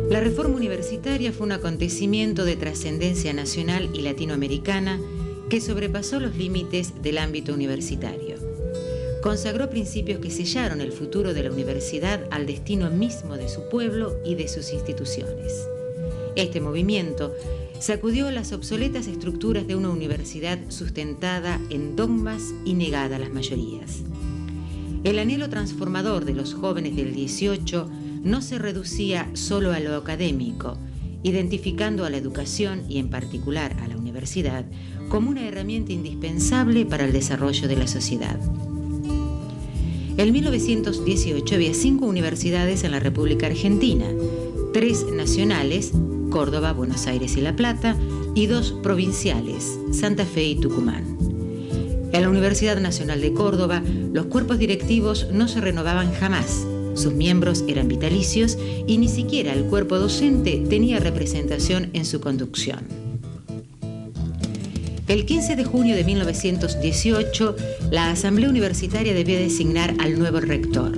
La reforma universitaria fue un acontecimiento de trascendencia nacional y latinoamericana que sobrepasó los límites del ámbito universitario. Consagró principios que sellaron el futuro de la universidad al destino mismo de su pueblo y de sus instituciones. Este movimiento sacudió las obsoletas estructuras de una universidad sustentada en dogmas y negada a las mayorías. El anhelo transformador de los jóvenes del 18 no se reducía solo a lo académico, identificando a la educación y en particular a la universidad como una herramienta indispensable para el desarrollo de la sociedad. En 1918 había 5 universidades en la República Argentina, 3 nacionales, Córdoba, Buenos Aires y La Plata, y 2 provinciales, Santa Fe y Tucumán. En la Universidad Nacional de Córdoba, los cuerpos directivos no se renovaban jamás. Sus miembros eran vitalicios y ni siquiera el cuerpo docente tenía representación en su conducción. El 15 de junio de 1918, la Asamblea Universitaria debía designar al nuevo rector.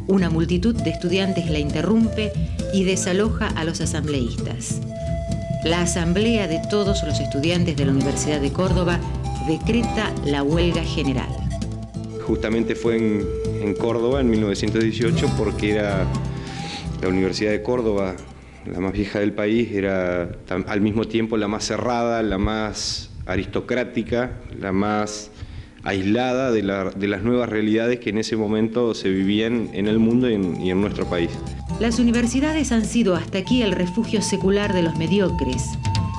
Una multitud de estudiantes la interrumpe y desaloja a los asambleístas. La Asamblea de todos los estudiantes de la Universidad de Córdoba decreta la huelga general. Justamente fue en Córdoba en 1918 porque era la Universidad de Córdoba, la más vieja del país, era al mismo tiempo la más cerrada, la más aristocrática, la más aislada de las nuevas realidades que en ese momento se vivían en el mundo y en nuestro país. Las universidades han sido hasta aquí el refugio secular de los mediocres,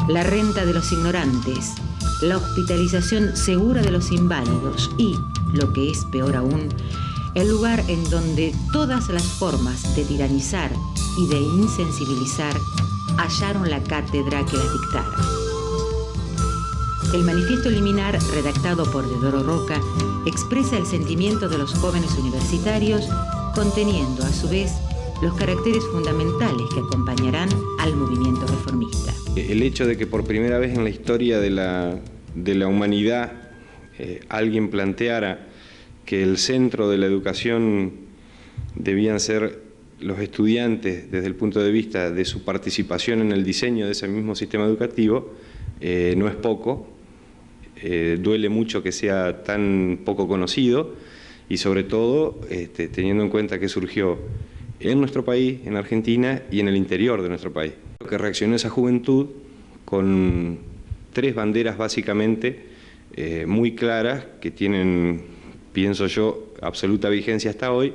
la renta de los ignorantes, la hospitalización segura de los inválidos y, lo que es peor aún, el lugar en donde todas las formas de tiranizar y de insensibilizar hallaron la cátedra que las dictara. El manifiesto liminar, redactado por Deodoro Roca, expresa el sentimiento de los jóvenes universitarios, conteniendo a su vez los caracteres fundamentales que acompañarán al movimiento reformista. El hecho de que por primera vez en la historia de la humanidad alguien planteara que el centro de la educación debían ser los estudiantes desde el punto de vista de su participación en el diseño de ese mismo sistema educativo, no es poco. Duele mucho que sea tan poco conocido y sobre todo teniendo en cuenta que surgió en nuestro país, en Argentina y en el interior de nuestro país. Que reaccionó esa juventud con 3 banderas básicamente muy claras que tienen, pienso yo, absoluta vigencia hasta hoy,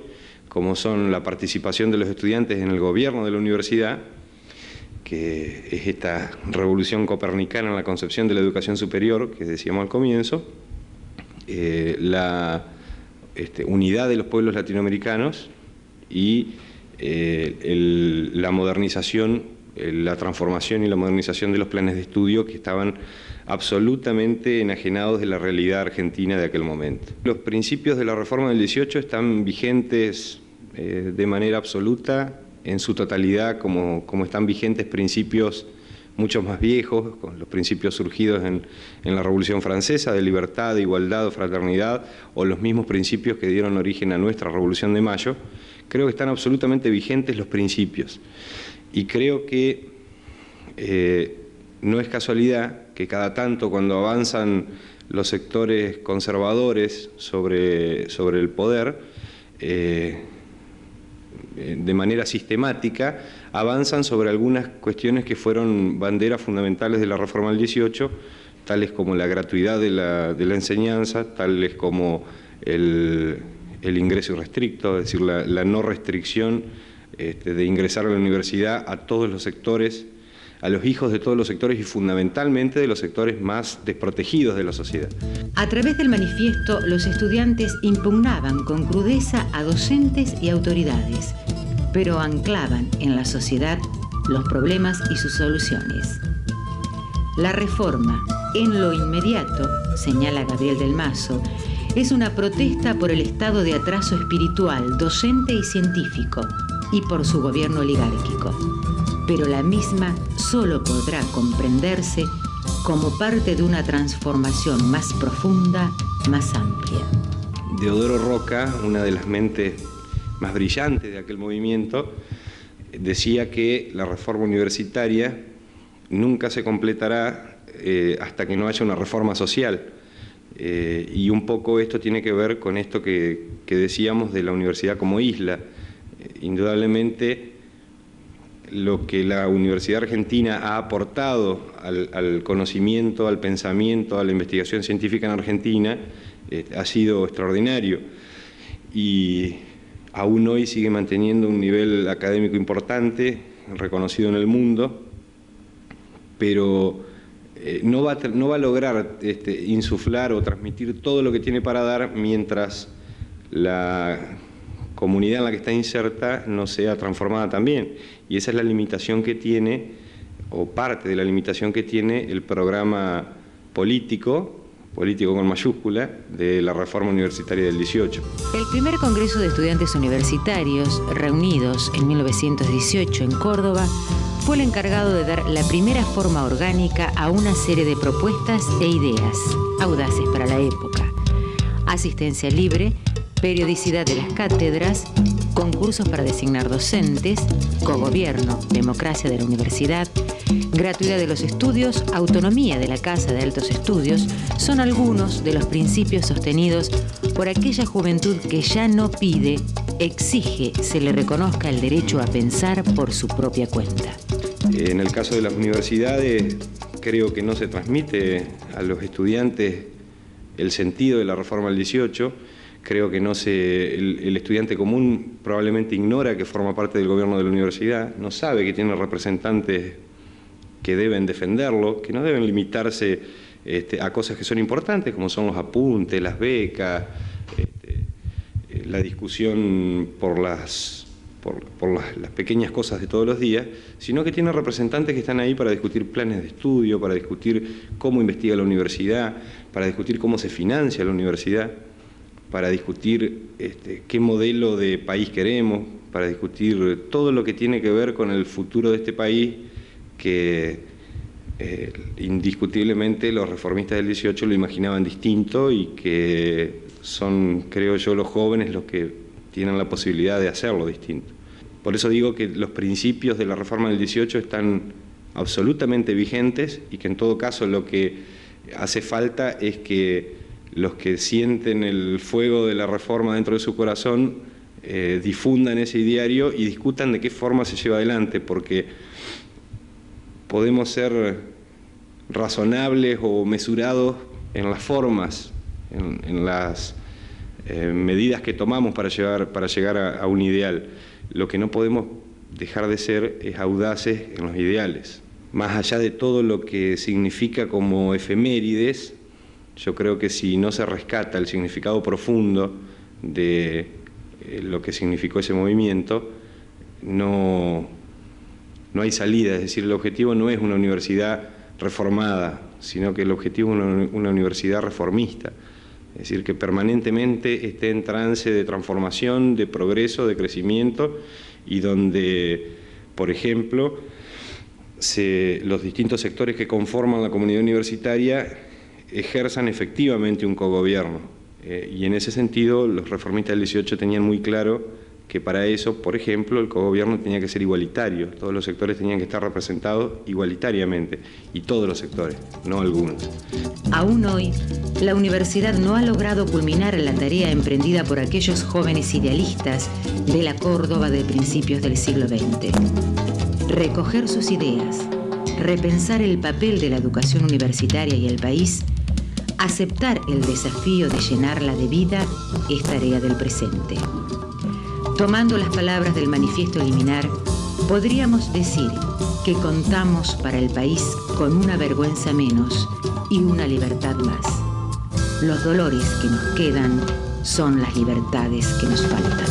como son la participación de los estudiantes en el gobierno de la universidad, que es esta revolución copernicana en la concepción de la educación superior que decíamos al comienzo, la unidad de los pueblos latinoamericanos y la modernización, la transformación y la modernización de los planes de estudio que estaban absolutamente enajenados de la realidad argentina de aquel momento. Los principios de la reforma del 18 están vigentes de manera absoluta en su totalidad, como están vigentes principios mucho más viejos, con los principios surgidos en la Revolución Francesa, de libertad, de igualdad, de fraternidad, o los mismos principios que dieron origen a nuestra Revolución de Mayo. Creo que están absolutamente vigentes los principios. Y creo que no es casualidad que cada tanto cuando avanzan los sectores conservadores sobre el poder, de manera sistemática, avanzan sobre algunas cuestiones que fueron banderas fundamentales de la reforma del 18, tales como la gratuidad de la enseñanza, tales como el ingreso irrestricto, es decir, la no restricción de ingresar a la universidad a todos los sectores, a los hijos de todos los sectores y fundamentalmente de los sectores más desprotegidos de la sociedad. A través del manifiesto, los estudiantes impugnaban con crudeza a docentes y autoridades, pero anclaban en la sociedad los problemas y sus soluciones. La reforma, en lo inmediato, señala Gabriel del Mazo, es una protesta por el estado de atraso espiritual, docente y científico, y por su gobierno oligárquico. Pero la misma solo podrá comprenderse como parte de una transformación más profunda, más amplia. Deodoro Roca, una de las mentes más brillantes de aquel movimiento, decía que la reforma universitaria nunca se completará hasta que no haya una reforma social. Y un poco esto tiene que ver con esto que decíamos de la universidad como isla. Indudablemente lo que la Universidad Argentina ha aportado al conocimiento, al pensamiento, a la investigación científica en Argentina ha sido extraordinario y aún hoy sigue manteniendo un nivel académico importante, reconocido en el mundo, pero no va a lograr insuflar o transmitir todo lo que tiene para dar mientras la comunidad en la que está inserta no sea transformada también. Y esa es la limitación que tiene, o parte de la limitación que tiene el programa político con mayúscula, de la reforma universitaria del 18. El primer Congreso de Estudiantes Universitarios, reunidos en 1918 en Córdoba, fue el encargado de dar la primera forma orgánica a una serie de propuestas e ideas audaces para la época. Asistencia libre, periodicidad de las cátedras, concursos para designar docentes, cogobierno, democracia de la universidad, gratuidad de los estudios, autonomía de la Casa de Altos Estudios, son algunos de los principios sostenidos por aquella juventud que ya no pide, exige se le reconozca el derecho a pensar por su propia cuenta. En el caso de las universidades, creo que no se transmite a los estudiantes el sentido de la reforma del 18. Creo que el estudiante común probablemente ignora que forma parte del gobierno de la universidad, no sabe que tiene representantes que deben defenderlo, que no deben limitarse a cosas que son importantes, como son los apuntes, las becas, la discusión por las pequeñas cosas de todos los días, sino que tiene representantes que están ahí para discutir planes de estudio, para discutir cómo investiga la universidad, para discutir cómo se financia la universidad, para discutir qué modelo de país queremos, para discutir todo lo que tiene que ver con el futuro de este país, que indiscutiblemente los reformistas del 18 lo imaginaban distinto y que son, creo yo, los jóvenes los que tienen la posibilidad de hacerlo distinto. Por eso digo que los principios de la reforma del 18 están absolutamente vigentes y que en todo caso lo que hace falta es que los que sienten el fuego de la reforma dentro de su corazón difundan ese ideario y discutan de qué forma se lleva adelante, porque podemos ser razonables o mesurados en las formas, en las medidas que tomamos para llegar a un ideal. Lo que no podemos dejar de ser es audaces en los ideales. Más allá de todo lo que significa como efemérides, yo creo que si no se rescata el significado profundo de lo que significó ese movimiento, no hay salida. Es decir, el objetivo no es una universidad reformada, sino que el objetivo es una universidad reformista. Es decir, que permanentemente esté en trance de transformación, de progreso, de crecimiento, y donde, por ejemplo, los distintos sectores que conforman la comunidad universitaria ejerzan efectivamente un cogobierno. Y en ese sentido, los reformistas del 18 tenían muy claro que para eso, por ejemplo, el cogobierno tenía que ser igualitario, todos los sectores tenían que estar representados igualitariamente, y todos los sectores, no algunos. Aún hoy, la universidad no ha logrado culminar la tarea emprendida por aquellos jóvenes idealistas de la Córdoba de principios del siglo XX. Recoger sus ideas, repensar el papel de la educación universitaria y el país, aceptar el desafío de llenarla de vida es tarea del presente. Tomando las palabras del Manifiesto Liminar, podríamos decir que contamos para el país con una vergüenza menos y una libertad más. Los dolores que nos quedan son las libertades que nos faltan.